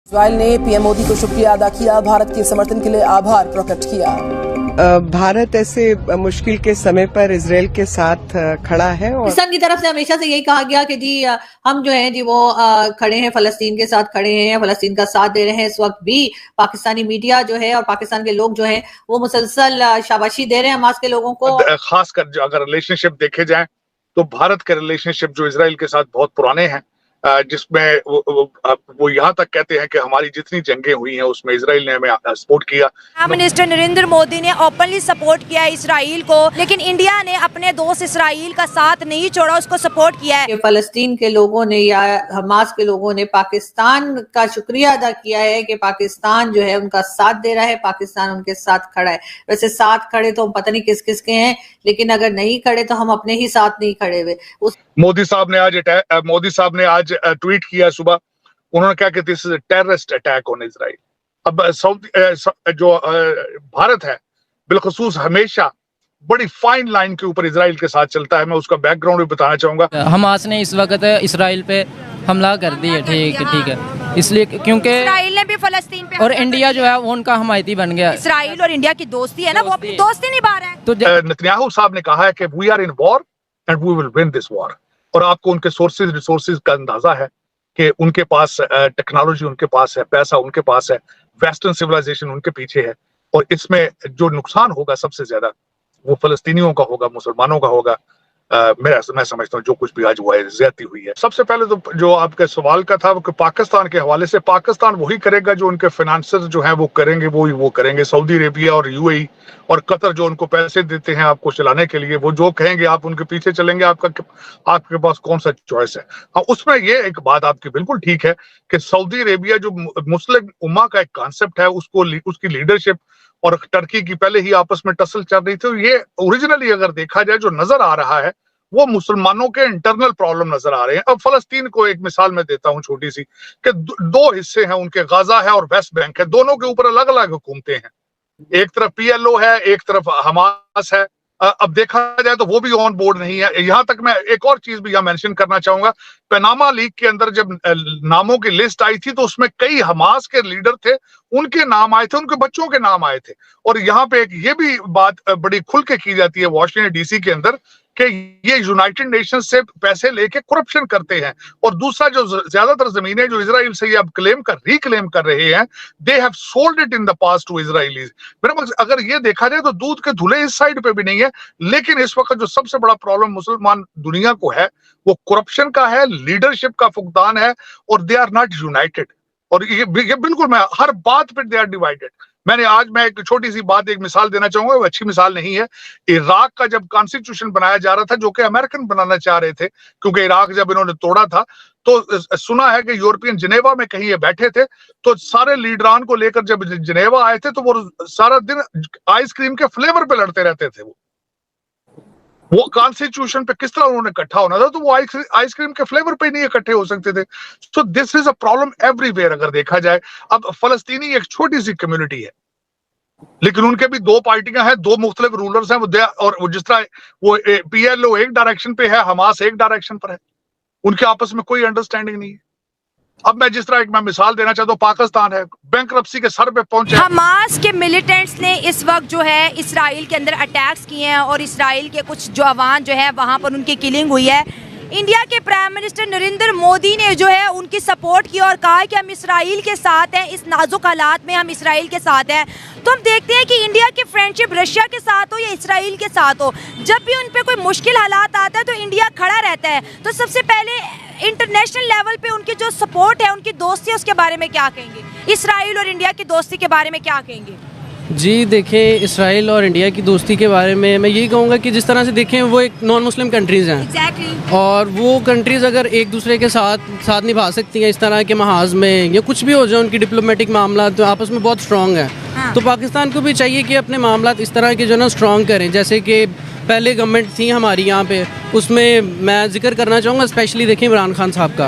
Israel ने PM Modi को शुक्रिया अदा किया, भारत के समर्थन के लिए आभार प्रकट किया। भारत ऐसे मुश्किल के समय पर इजराइल के साथ खड़ा है और पाकिस्तान की तरफ से हमेशा से यही कहा गया कि जी हम जो है जी वो खड़े हैं, फलस्तीन के साथ खड़े हैं, फलस्तीन का साथ दे रहे हैं। इस वक्त भी पाकिस्तानी मीडिया जो है और पाकिस्तान के लोग जो है वो मुसलसल शाबाशी दे रहे हैं हमास के लोगों को। खासकर अगर रिलेशनशिप देखे जाए तो भारत के रिलेशनशिप जो इजराइल के साथ बहुत पुराने हैं, जिसमें वो यहाँ तक कहते हैं कि हमारी जितनी जंगें हुई हैं उसमें इजराइल ने हमें सपोर्ट किया। प्राइम मिनिस्टर नरेंद्र मोदी ने ओपनली सपोर्ट किया इजराइल को, लेकिन इंडिया ने अपने दोस्त इजराइल का साथ नहीं छोड़ा, उसको सपोर्ट किया है। फलस्तीन के लोगों ने या हमास के लोगों ने पाकिस्तान का शुक्रिया अदा किया है कि पाकिस्तान जो है उनका साथ दे रहा है, पाकिस्तान उनके साथ खड़ा है। वैसे साथ खड़े तो हम पता नहीं किस किस के हैं, लेकिन अगर नहीं खड़े तो हम अपने ही साथ नहीं खड़े हुए। मोदी साहब ने आज ट्वीट किया सुबह, उन्होंने कहा कि this is a terrorist attack on Israel. अब भारत है बिलखसूस हमेशा बड़ी फाइन लाइन के ऊपर इजराइल के साथ चलता है। मैं उसका बैकग्राउंड भी बताना चाहूंगा। हमास ने इस वक्त इजराइल पे हमला कर दिया, ठीक है, इसलिए क्योंकि इजराइल ने भी फलस्तीन पे और इंडिया जो है वो उनका हमायती बन गया। इजराइल और इंडिया की दोस्ती है ना, वो अपनी दोस्ती निभा रहा है। तो नेतन्याहू साहब ने कहा है कि we are in war and we will win this war. और आपको उनके रिसोर्सेज का अंदाजा है कि उनके पास टेक्नोलॉजी उनके पास है, पैसा उनके पास है, वेस्टर्न सिविलाइजेशन उनके पीछे है। और इसमें जो नुकसान होगा सबसे ज्यादा वो फलस्तीनियों का होगा, मुसलमानों का होगा। मैं समझता हूँ जो कुछ भी आज हुआ है, ज्यादती हुई है। सबसे पहले तो जो आपके सवाल का था वो पाकिस्तान के हवाले से, पाकिस्तान वही करेगा जो उनके फाइनेंसर्स जो हैं वो करेंगे, वो करेंगे। सऊदी अरेबिया और यूएई और कतर जो उनको पैसे देते हैं आपको चलाने के लिए, वो जो कहेंगे आप उनके पीछे चलेंगे। आपके पास कौन सा चॉइस है? हाँ, उसमें ये एक बात आपकी बिल्कुल ठीक है कि सऊदी अरेबिया जो मुस्लिम उम्मा का एक कॉन्सेप्ट है, उसकी लीडरशिप और टर्की की पहले ही आपस में टसल चल रही थी। ये ओरिजिनली अगर देखा जाए जो नजर आ रहा है वो मुसलमानों के इंटरनल प्रॉब्लम नजर आ रहे हैं। अब फलस्तीन को एक मिसाल मैं देता हूं छोटी सी, कि दो हिस्से हैं उनके, गाजा है और वेस्ट बैंक है। दोनों के ऊपर अलग अलग हुकूमतें हैं, एक तरफ पीएलओ है, एक तरफ हमास है। अब देखा जाए तो वो भी ऑन बोर्ड नहीं है। यहां तक मैं एक और चीज भी यहां मेंशन करना चाहूंगा, पनामा लीक के अंदर जब नामों की लिस्ट आई थी तो उसमें कई हमास के लीडर थे, उनके नाम आए थे, उनके बच्चों के नाम आए थे। और यहाँ पे एक ये भी बात बड़ी खुल के की जाती है वाशिंगटन डीसी के अंदर कि ये यूनाइटेड नेशंस से पैसे लेके करप्शन करते हैं। और दूसरा जो ज्यादातर जमीनें जो इजराइल से ये अब रिक्लेम कर रहे हैं, they have sold it in the past to Israelis. मेरा मकसद अगर ये देखा जाए तो दूध के धुले इस साइड पे भी नहीं है, लेकिन इस वक्त जो सबसे बड़ा प्रॉब्लम मुसलमान दुनिया को है वो करप्शन का है, लीडरशिप का फुकदान है, और दे आर नॉट यूनाइटेड। और ये बिल्कुल, मैं हर बात पे दे आर डिवाइडेड। मैं एक छोटी सी बात, एक मिसाल देना चाहूंगा, वो अच्छी मिसाल नहीं है। इराक का जब कॉन्स्टिट्यूशन बनाया जा रहा था, जो कि अमेरिकन बनाना चाह रहे थे, क्योंकि इराक जब इन्होंने तोड़ा था तो सुना है कि यूरोपियन जिनेवा में कहीं ये बैठे थे, तो सारे लीडरान को लेकर जब जिनेवा आए थे तो वो सारा दिन आइसक्रीम के फ्लेवर पे लड़ते रहते थे। वो कॉन्स्टिट्यूशन पे किस तरह उन्होंने इकट्ठा होना था, तो वो आइसक्रीम के फ्लेवर पे नहीं इकट्ठे हो सकते थे। So this is a problem everywhere अगर देखा जाए। अब फलस्तीनी एक छोटी सी कम्युनिटी है, लेकिन उनके भी दो पार्टियां हैं, दो मुख्तलिफ रूलर्स हैं। और जिस तरह वो पीएलओ एक डायरेक्शन पे है, हमास एक डायरेक्शन पर है, उनके आपस में कोई अंडरस्टैंडिंग नहीं है। अब मैं जिस तरह एक मिसाल देना चाहता हूँ, पाकिस्तान है बैंकरप्सी के सर पे पहुंचे। हमास के मिलिटेंट्स ने इस वक्त जो है इसराइल के अंदर अटैक्स किए हैं और इसराइल के कुछ जवान जो है वहां पर उनकी किलिंग हुई है। इंडिया के प्राइम मिनिस्टर नरेंद्र मोदी ने जो है उनकी सपोर्ट की और कहा कि हम इसराइल के साथ हैं, इस नाजुक हालात में हम इसराइल के साथ हैं। तो हम देखते हैं कि इंडिया की फ्रेंडशिप रशिया के साथ हो या इसराइल के साथ हो, जब भी उन पे कोई मुश्किल हालात आता है तो इंडिया खड़ा रहता है। तो सबसे पहले इंटरनेशनल लेवल पे उनकी जो सपोर्ट है, उनकी दोस्ती है, उसके बारे में क्या कहेंगे? इसराइल और इंडिया की दोस्ती के बारे में क्या कहेंगे? जी देखिए, इसराइल और इंडिया की दोस्ती के बारे में मैं यही कहूँगा कि जिस तरह से देखें वो एक नॉन मुस्लिम कंट्रीज़ हैं। Exactly. और वो कंट्रीज़ अगर एक दूसरे के साथ निभा सकती हैं इस तरह के महाज में, या कुछ भी हो जाए उनकी डिप्लोमेटिक मामला तो आपस में बहुत स्ट्रॉन्ग है। हाँ। तो पाकिस्तान को भी चाहिए कि अपने मामला इस तरह के जो ना स्ट्रॉन्ग करें। जैसे कि पहले गवर्नमेंट थी हमारी यहाँ पे, उसमें मैं जिक्र करना चाहूँगा स्पेशली देखें इमरान खान साहब का।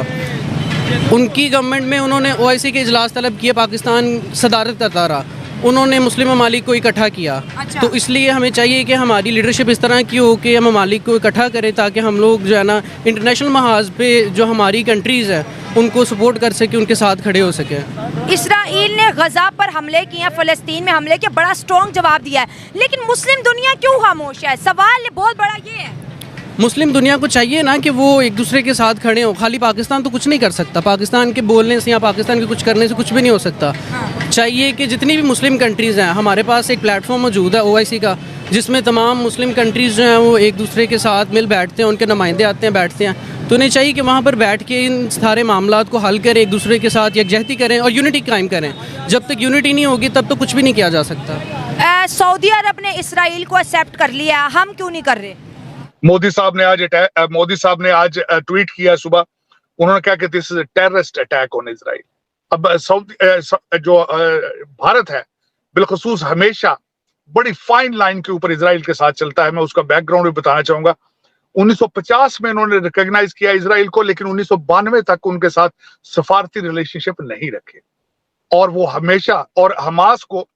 उनकी गवर्नमेंट में उन्होंने OIC के इजलास तलब किए, पाकिस्तान सदारत करता रहा। उन्होंने मुस्लिम ममालिक को इकट्ठा किया। अच्छा। तो इसलिए हमें चाहिए कि हमारी लीडरशिप इस तरह की हो कि हम ममालिक को इकट्ठा करें, ताकि हम लोग जो है ना इंटरनेशनल महाज पे जो हमारी कंट्रीज़ हैं उनको सपोर्ट कर सकें, उनके साथ खड़े हो सकें। इसराइल ने गजा पर हमले किए हैं, फ़लस्तीन में हमले किए, बड़ा स्ट्रॉन्ग जवाब दिया है, लेकिन मुस्लिम दुनिया क्यों खामोश है? सवाल बहुत बड़ा ये है। मुस्लिम दुनिया को चाहिए ना कि वो एक दूसरे के साथ खड़े हों। खाली पाकिस्तान तो कुछ नहीं कर सकता, पाकिस्तान के बोलने से या पाकिस्तान के कुछ करने से कुछ भी नहीं हो सकता। चाहिए कि जितनी भी मुस्लिम कंट्रीज़ हैं, हमारे पास एक प्लेटफॉर्म मौजूद है OIC का, जिसमें तमाम मुस्लिम कंट्रीज़ जो हैं वो एक दूसरे के साथ मिल बैठते हैं, उनके नुमाइंदे आते हैं, बैठते हैं। तो उन्हें चाहिए कि वहाँ पर बैठ के इन सारे मामलात को हल करें, एक दूसरे के साथ यकजहती करें और यूनिटी कायम करें। जब तक यूनिटी नहीं होगी तब तो कुछ भी नहीं किया जा सकता। सऊदी अरब ने इसराइल को एक्सेप्ट कर लिया, हम क्यों नहीं कर रहे? मोदी साहब ने आज ट्वीट किया सुबह, उन्होंने कहा कि this is a terrorist attack on Israel. अब जो भारत है बिलखसूस हमेशा बड़ी फाइन लाइन के ऊपर इजराइल के साथ चलता है। मैं उसका बैकग्राउंड भी बताना चाहूंगा। 1950 में इन्होंने रिकॉग्नाइज किया इजराइल को, लेकिन 1992 तक उनके साथ सफारती रिलेशनशिप नहीं रखे, और वो हमेशा, और हमास को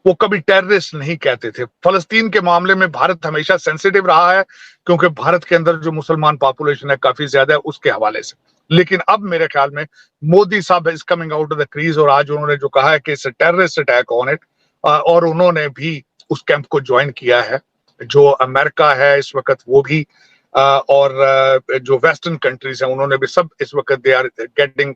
वो कभी टेररिस्ट नहीं कहते थे। फलस्तीन के मामले में भारत हमेशा सेंसिटिव रहा है, क्योंकि भारत के अंदर जो मुसलमान पॉपुलेशन है काफी ज्यादा है, उसके हवाले से। लेकिन अब मेरे ख्याल में मोदी साहब is coming out of the crease, और आज उन्होंने जो कहा है कि it's a terrorist attack on it, और उन्होंने भी उस कैंप को ज्वाइन किया है। जो अमेरिका है इस वक्त, वो भी और जो वेस्टर्न कंट्रीज हैं उन्होंने भी सब इस वक्त they are getting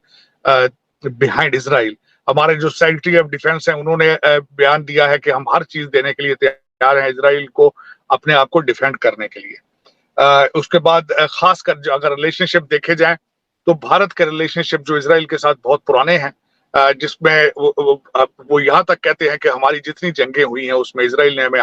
behind Israel. हमारे जो सेक्रेटरी ऑफ डिफेंस हैं उन्होंने बयान दिया है कि हम हर चीज देने के लिए तैयार हैं इजराइल को अपने आप को डिफेंड करने के लिए। उसके बाद खासकर अगर रिलेशनशिप देखे जाएं तो भारत के रिलेशनशिप जो इजराइल के साथ बहुत पुराने हैं, जिसमें वो यहाँ तक कहते हैं कि हमारी जितनी जंगें हुई हैं उसमें इजराइल ने हमें